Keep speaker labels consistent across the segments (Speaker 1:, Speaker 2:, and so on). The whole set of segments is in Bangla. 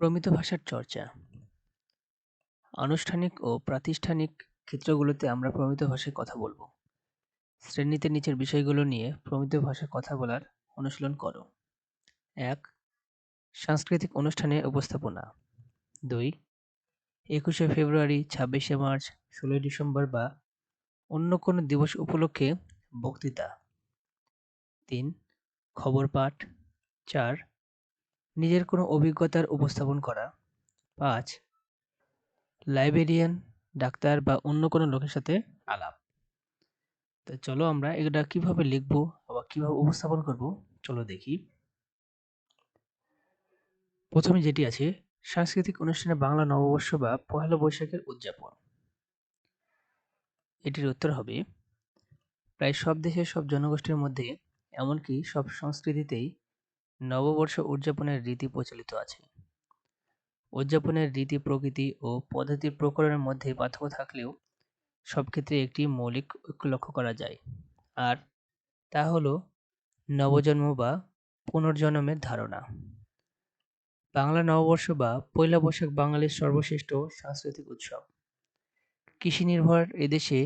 Speaker 1: প্রমিত ভাষার চর্চা। আনুষ্ঠানিক ও প্রাতিষ্ঠানিক ক্ষেত্রগুলোতে আমরা প্রমিত ভাষায় কথা বলবো। শ্রেণীতে নিচের বিষয়গুলো নিয়ে প্রমিত ভাষায় কথা বলার অনুশীলন করো। ১. সাংস্কৃতিক অনুষ্ঠানে উপস্থাপনা। ২. ২১শে ফেব্রুয়ারি, ২৬শে মার্চ, ১৬ই ডিসেম্বর বা অন্য কোনো দিবস উপলক্ষে বক্তৃতা। ৩. খবর পাঠ। ৪. নিজের কোনো অভিজ্ঞতার উপস্থাপন করা। ৫. লাইব্রেরিয়ান, ডাক্তার বা অন্য কোনো লোকের সাথে আলাপ। তো চলো আমরা এটা কিভাবে লিখবো বা কিভাবে উপস্থাপন করব চলো দেখি। প্রথমে যেটি আছে, সাংস্কৃতিক অনুষ্ঠানে বাংলা নববর্ষ বা পহেলা বৈশাখের উদযাপন। এটির উত্তর হবে, প্রায় সব দেশের সব জনগোষ্ঠীর মধ্যে এমনকি সব সংস্কৃতিতেই নববর্ষ উদযাপনের রীতি প্রচলিত আছে। উদযাপনের রীতি, প্রকৃতি ও পদ্ধতির প্রকরণের মধ্যে পার্থক্য থাকলেও সব ক্ষেত্রে একটি মৌলিক ঐক্য লক্ষ্য করা যায়, আর তা হলো নবজন্ম বা পুনর্জন্মের ধারণা। বাংলা নববর্ষ বা পয়লা বৈশাখ বাঙালির সর্বশ্রেষ্ঠ সাংস্কৃতিক উৎসব। কৃষি নির্ভর এদেশে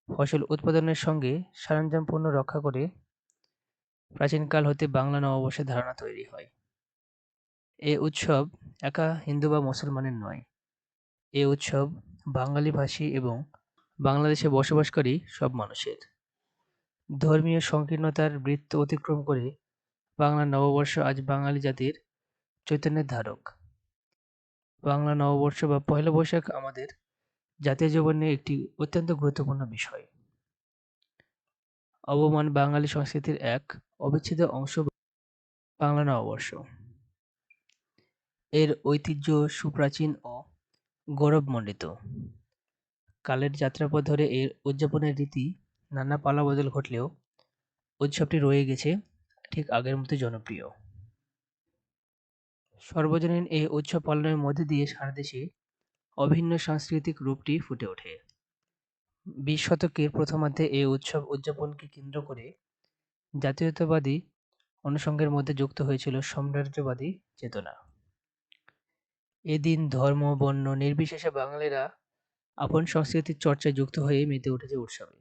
Speaker 1: ফসল উৎপাদনের সঙ্গে সরঞ্জাম পণ্য রক্ষা করে প্রাচীনকাল হতে বাংলা নববর্ষের ধারণা তৈরি হয়। এ উৎসব একা হিন্দু বা মুসলমানের নয়, এ উৎসব বাঙালিভাষী এবং বাংলাদেশে বসবাসকারী সব মানুষের। ধর্মীয় সংকীর্ণতার বৃত্ত অতিক্রম করে বাংলা নববর্ষ আজ বাঙালি জাতির চৈতন্যের ধারক। বাংলা নববর্ষ বা পহেলা বৈশাখ আমাদের জাতীয় জীবনে একটি অত্যন্ত গুরুত্বপূর্ণ বিষয়। অবমান বাঙালি সংস্কৃতির এক অবিচ্ছেদ্য অংশ বাংলা নববর্ষ। এর ঐতিহ্য সুপ্রাচীন ও গৌরবমণ্ডিত। কালের যাত্রাপথ ধরে এর উদযাপনের রীতি নানা পালাবদল ঘটলেও উৎসবটি রয়ে গেছে ঠিক আগের মতো জনপ্রিয়। সর্বজনীন এই উৎসব পালনের মধ্যে দিয়ে সারা দেশে অভিন্ন সাংস্কৃতিক রূপটি ফুটে ওঠে। ২০ শতকের প্রথমার্ধে এই উৎসব উদযাপনকে কেন্দ্র করে জাতীয়তাবাদী অনুষঙ্গের মধ্যে যুক্ত হয়েছিল সাম্রাজ্যবাদী চেতনা। এদিন ধর্ম, বর্ণ নির্বিশেষে বাঙালিরা আপন সংস্কৃতির চর্চায় যুক্ত হয়ে মেতে উঠেছে উৎসবে।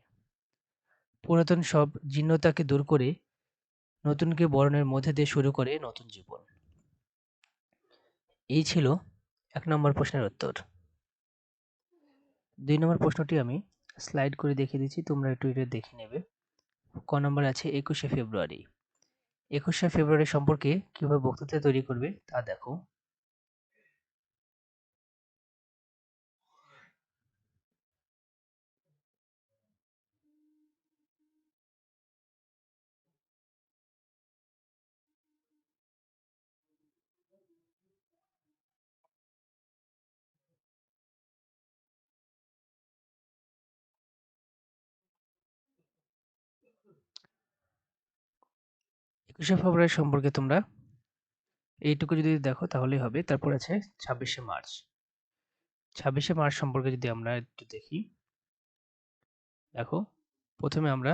Speaker 1: পুরাতন সব জীর্ণতাকে দূর করে নতুনকে বরণের মধ্যে দিয়ে শুরু করে নতুন জীবন। এই ছিল ১ নম্বর প্রশ্নের উত্তর। ২ নম্বর প্রশ্নটি আমি স্লাইড করে দেখিয়ে দিচ্ছি, তোমরা একটু এটা দেখে নেবে। ক নম্বরে আছে ২১শে ফেব্রুয়ারি। ২১শে ফেব্রুয়ারি সম্পর্কে কিভাবে বক্তৃতা তৈরি করবে তা দেখো। একুশে ফেব্রুয়ারি সম্পর্কে তোমরা এইটুকু যদি দেখো তাহলেই হবে। তারপর আছে ২৬শে মার্চ। ২৬শে মার্চ সম্পর্কে যদি আমরা একটু দেখি, দেখো প্রথমে আমরা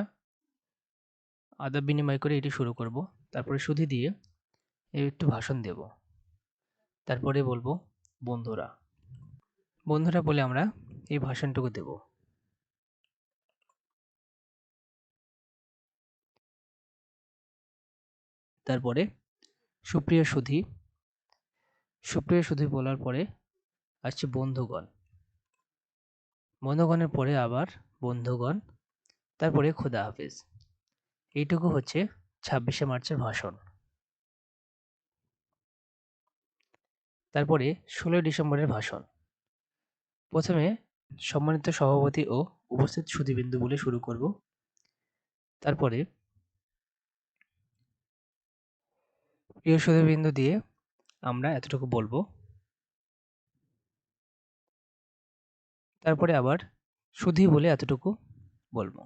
Speaker 1: আদাব বিনিময় করে এটি শুরু করব, তারপরে সুধী দিয়ে একটু ভাষণ দেব, তারপরে বলবো বন্ধুরা। বন্ধুরা বলে আমরা এই ভাষণটুকু দেব। তারপরে সুপ্রিয় সুধী, সুপ্রিয় সুধী বলার পরে আসছে বন্ধুগণ, বন্ধুগণের পরে আবার বন্ধুগণ, তারপরে খোদা হাফেজ। এইটুকু হচ্ছে ২৬শে মার্চের ভাষণ। তারপরে ১৬ই ডিসেম্বরের ভাষণ। প্রথমে সম্মানিত সভাপতি ও উপস্থিত সুধীবৃন্দ বলে শুরু করব, তারপরে প্রিয় সুধীবৃন্দ দিয়ে আমরা এতটুকু বলবো, তারপরে আবার সুধী বলে এতটুকু বলবো,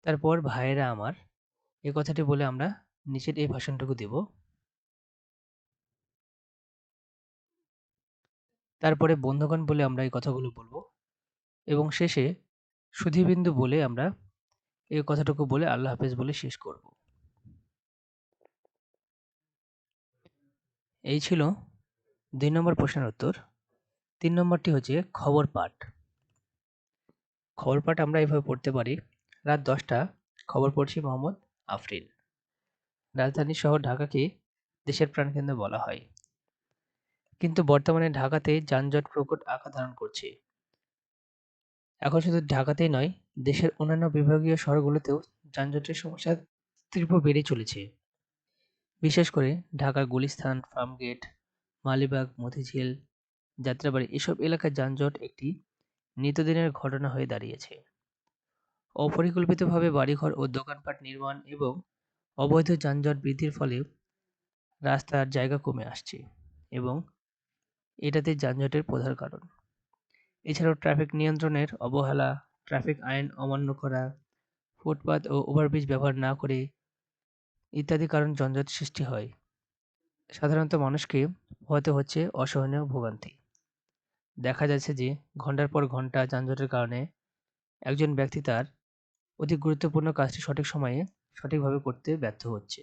Speaker 1: তারপর ভাইয়েরা আমার এই কথাটি বলে আমরা নিচের এই ভাষণটুকু দেব। তারপরে বন্ধুগণ বলে আমরা এই কথাগুলো বলবো এবং শেষে সুধীবৃন্দ বলে আমরা এই কথাটুকু বলে আল্লাহ হাফেজ বলে শেষ করব। এই ছিল ২ নম্বর প্রশ্নের উত্তর। ৩ নম্বরটি হচ্ছে খবর পাঠ। খবর পাঠ আমরা এভাবে পড়তে পারি। রাত ১০টা খবর পড়ছি মোহাম্মদ আফরিন। রাজধানী শহর ঢাকাকে দেশের প্রাণকেন্দ্র বলা হয়। কিন্তু বর্তমানে ঢাকাতে যানজট প্রকট আকার ধারণ করছে। এখন শুধু ঢাকাতেই নয়, দেশের অন্যান্য বিভাগীয় শহরগুলোতেও যানজটের সমস্যা তীব্র বেড়ে চলেছে। বিশেষ করে ঢাকার গুলিস্তান, ফার্মগেট, মালিবাগ, মতিঝিল, যাত্রাবাড়ী এসব এলাকায় যানজট একটি নিত্যদিনের ঘটনা হয়ে দাঁড়িয়েছে। অপরিকল্পিতভাবে বাড়িঘর ও দোকানপাট নির্মাণ এবং অবৈধ যানজট বৃদ্ধির ফলে রাস্তার জায়গা কমে আসছে এবং এটাতে যানজটের প্রধান কারণ। এছাড়াও ট্রাফিক নিয়ন্ত্রণের অবহেলা, ট্রাফিক আইন অমান্য করা, ফুটপাত ও ওভারব্রিজ ব্যবহার না করে ইত্যাদি কারণ যানজট সৃষ্টি হয়। সাধারণত মানুষকে পোহাতে হচ্ছে অসহনীয় ভোগান্তি। দেখা যাচ্ছে যে ঘন্টার পর ঘন্টা যানজটের কারণে একজন ব্যক্তি তার অতি গুরুত্বপূর্ণ কাজটি সঠিক সময়ে সঠিকভাবে করতে ব্যর্থ হচ্ছে।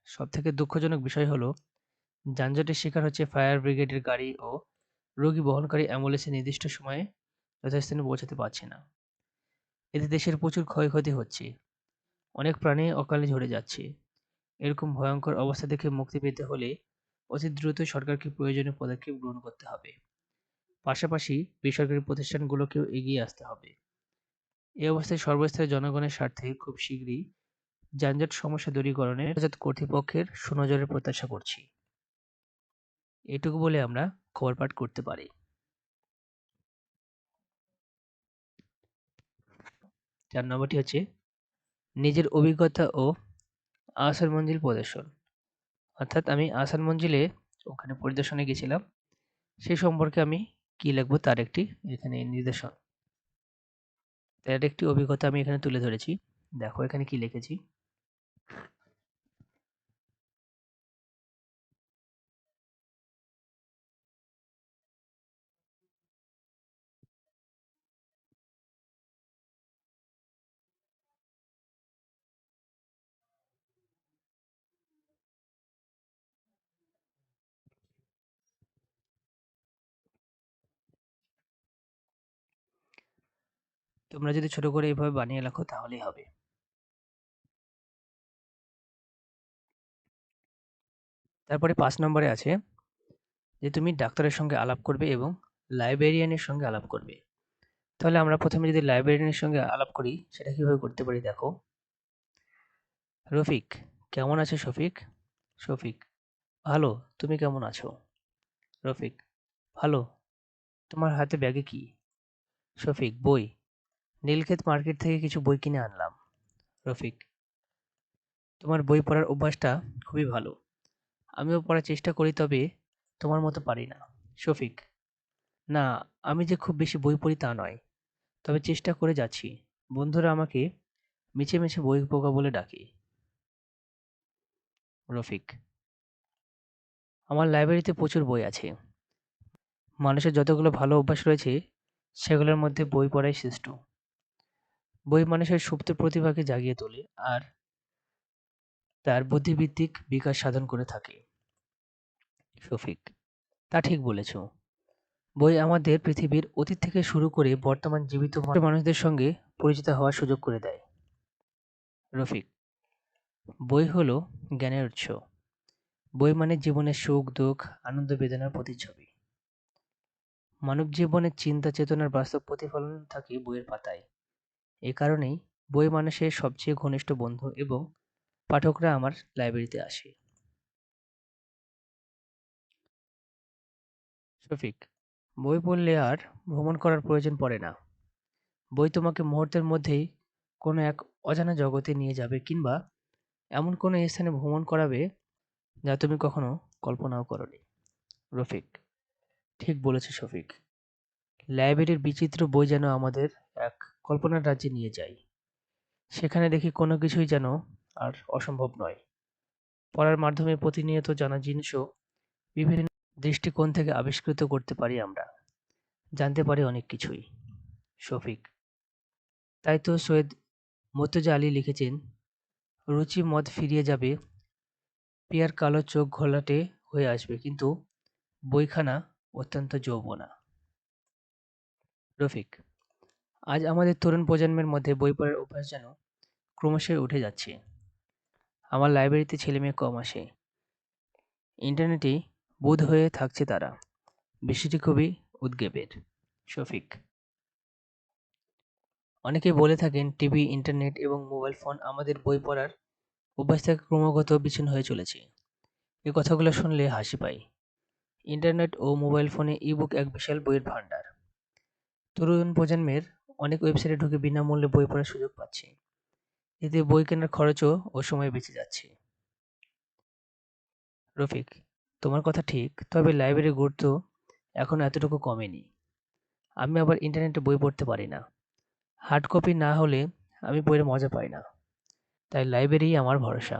Speaker 1: সবথেকে দুঃখজনক বিষয় হলো যানজটের শিকার হচ্ছে ফায়ার ব্রিগেডের গাড়ি ও রোগী বহনকারী অ্যাম্বুলেন্সে নির্দিষ্ট সময়ে যথাস্থানে পৌঁছাতে পারছে না। এতে দেশের প্রচুর ক্ষয়ক্ষতি হচ্ছে। অনেক প্রাণী অকালে ঝরে যাচ্ছে। এরকম ভয়ঙ্কর অবস্থা থেকে মুক্তি পেতে হলে অতি দ্রুত সরকারকে প্রয়োজনীয় পদক্ষেপ গ্রহণ করতে হবে। পাশাপাশি বেসরকারি প্রতিষ্ঠানগুলোকেও এগিয়ে আসতে হবে। এই অবস্থায় সর্বস্তরের জনগণের স্বার্থে খুব শীঘ্রই যানজট সমস্যা দূরীকরণে যথাযথ কর্তৃপক্ষের সুনজরের প্রত্যাশা করছি। এটুকু বলে আমরা খবর পাঠ করতে পারি। ৪ নম্বরটি হচ্ছে নিজের অভিজ্ঞতা ও আহসান মঞ্জিল প্রদর্শন। অর্থাৎ আমি আহসান মঞ্জিলে ওখানে পরিদর্শনে গেছিলাম। সেই সম্পর্কে আমি কি লিখব তার একটি এখানে নির্দেশন। তার একটি অভিজ্ঞতা আমি এখানে তুলে ধরেছি। দেখো এখানে কি লিখেছি। তোমরা যদি ছোট করে এভাবে বানিয়ে লেখো তাহলেই হবে। তারপরে ৫ নম্বরে আছে যে তুমি ডাক্তারের সঙ্গে আলাপ করবে এবং লাইব্রেরিয়ানের সঙ্গে আলাপ করবে। তাহলে আমরা প্রথমে যদি লাইব্রেরিয়ানের সঙ্গে আলাপ করি সেটা কিভাবে করতে পারি দেখো। রফিক, কেমন আছো শফিক? শফিক, ভালো, তুমি কেমন আছো? রফিক, ভালো, তোমার হাতে ব্যাগে কি? শফিক, বই। নীলক্ষেত মার্কেট থেকে কিছু বই কিনে আনলাম। রফিক, তোমার বই পড়ার অভ্যাসটা খুবই ভালো। আমিও পড়ার চেষ্টা করি তবে তোমার মতো পারি না। শফিক, না, আমি যে খুব বেশি বই পড়ি তা নয়, তবে চেষ্টা করে যাচ্ছি। বন্ধুরা আমাকে মিছে মিছে বই পোকা বলে ডাকে। রফিক, আমার লাইব্রেরিতে প্রচুর বই আছে। মানুষের যতগুলো ভালো অভ্যাস রয়েছে সেগুলোর মধ্যে বই পড়াই শ্রেষ্ঠ। বই মানুষের সুপ্ত প্রতিভাকে জাগিয়ে তোলে আর তার বুদ্ধিবৃত্তিক বিকাশ সাধন করে থাকে। শফিক, তা ঠিক বলেছ। বই আমাদের পৃথিবীর অতীত থেকে শুরু করে বর্তমান জীবিত মানুষদের সঙ্গে পরিচিত হওয়ার সুযোগ করে দেয়। রফিক, বই হলো জ্ঞানের উৎস। বই মানে জীবনের সুখ দুঃখ আনন্দ বেদনার প্রতিচ্ছবি। মানব জীবনের চিন্তা চেতনার বাস্তব প্রতিফলন থাকে বইয়ের পাতায়। এ কারণেই বই মানুষের সবচেয়ে ঘনিষ্ঠ বন্ধু এবং পাঠকরা আমার লাইব্রেরিতে আসে। শফিক, বই পড়লে আর ভ্রমণ করার প্রয়োজন পড়ে না। বই তোমাকে মুহূর্তের মধ্যেই কোনো এক অজানা জগতে নিয়ে যাবে কিংবা এমন কোনো স্থানে ভ্রমণ করাবে যা তুমি কখনো কল্পনাও করোনি। রফিক, ঠিক বলেছ শফিক। লাইব্রেরির বিচিত্র বই যেন আমাদের এক কল্পনার রাজ্যে নিয়ে যায়। সেখানে দেখি কোনো কিছুই যেন আর অসম্ভব নয়। পড়ার মাধ্যমে প্রতিনিয়ত জানা জিনিসও বিভিন্ন দৃষ্টিকোণ থেকে আবিষ্কৃত করতে পারি আমরা। জানতে পারি অনেক কিছুই। শফিক, তাই তো সৈয়দ মুর্তজা আলী লিখেছেন, রুচি মদ ফিরিয়ে যাবে, পিয়ার কালো চোখ ঘোলাটে হয়ে আসবে, কিন্তু বইখানা অত্যন্ত যৌবনা। রফিক: আজ আমাদের তরুণ প্রজন্মের মধ্যে বই পড়ার অভ্যাস যেন ক্রমশই উঠে যাচ্ছে। আমার লাইব্রেরিতে ছেলেমেয়ে কম আসে। ইন্টারনেটেই বুঁদ হয়ে থাকছে তারা। বিষয়টি খুবই উদ্বেগের। শফিক: অনেকেই বলে থাকেন টিভি, ইন্টারনেট এবং মোবাইল ফোন আমাদের বই পড়ার অভ্যাস থেকে ক্রমাগত বিচ্ছিন্ন হয়ে চলেছে। এই কথাগুলো শুনলে হাসি পায়। ইন্টারনেট ও মোবাইল ফোনে ই-বুক এক বিশাল বইয়ের ভান্ডার। তরুণ প্রজন্মের অনেক ওয়েবসাইটে ঢুকে বিনামূল্যে বই পড়ার সুযোগ পাচ্ছে। এতে বই কেনার খরচও ও সময় বেঁচে যাচ্ছে। রফিক: তোমার কথা ঠিক, তবে লাইব্রেরির গুরুত্ব এখনো এতটুকু কমেনি। আমি আবার ইন্টারনেটে বই পড়তে পারি না। হার্ড কপি না হলে আমি বইয়ের মজা পাই না। তাই লাইব্রেরিই আমার ভরসা।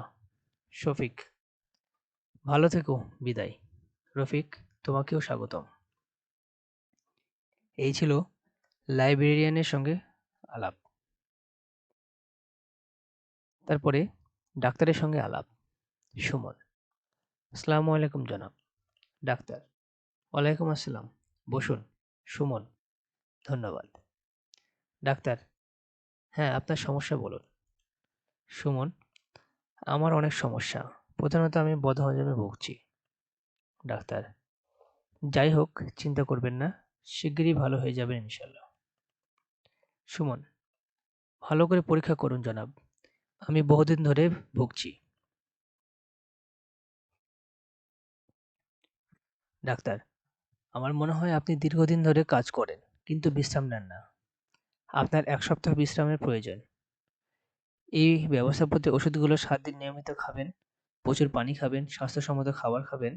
Speaker 1: শফিক: ভালো থেকো, বিদায়। রফিক, তোমাকেও স্বাগতম। এই ছিল লাইব্রেরিয়ানের সঙ্গে আলাপ। তারপরে ডাক্তারের সঙ্গে আলাপ। সুমন: আসসালামু আলাইকুম জনাব। ডাক্তার: ওয়ালাইকুম আসসালাম। বসুন। সুমন: ধন্যবাদ। ডাক্তার: হ্যাঁ, আপনার সমস্যা বলুন। সুমন: আমার অনেক সমস্যা। প্রধানত আমি বদহজমে ভুগছি। ডাক্তার: যাই হোক, চিন্তা করবেন না। শিগগিরই ভালো হয়ে যাবেন ইনশাল্লাহ। সুমন: ভালো করে পরীক্ষা করুন জনাব। আমি বহুদিন ধরে ভুগছি। ডাক্তার: আমার মনে হয় আপনি দীর্ঘদিন ধরে কাজ করেন, কিন্তু বিশ্রাম নেন না। আপনার ১ সপ্তাহ বিশ্রামের প্রয়োজন। এই ব্যবস্থাপত্রে ওষুধগুলো ৭ দিন নিয়মিত খাবেন, প্রচুর পানি খাবেন, স্বাস্থ্যসম্মত খাবার খাবেন,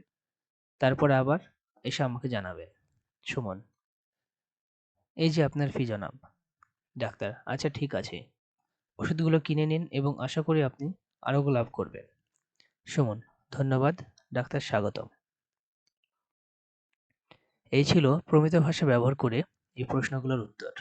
Speaker 1: তারপর আবার এসে আমাকে জানাবেন। সুমন: এই যে আপনার ফি জনাব। ডাক্তার: আচ্ছা, ঠিক আছে। ওষুধগুলো কিনে নিন এবং আশা করি আপনি আরোগ্য লাভ করবেন। সুমন: ধন্যবাদ। ডাক্তার, স্বাগতম। এই ছিল প্রমিত ভাষা ব্যবহার করে এই প্রশ্নগুলোর উত্তর।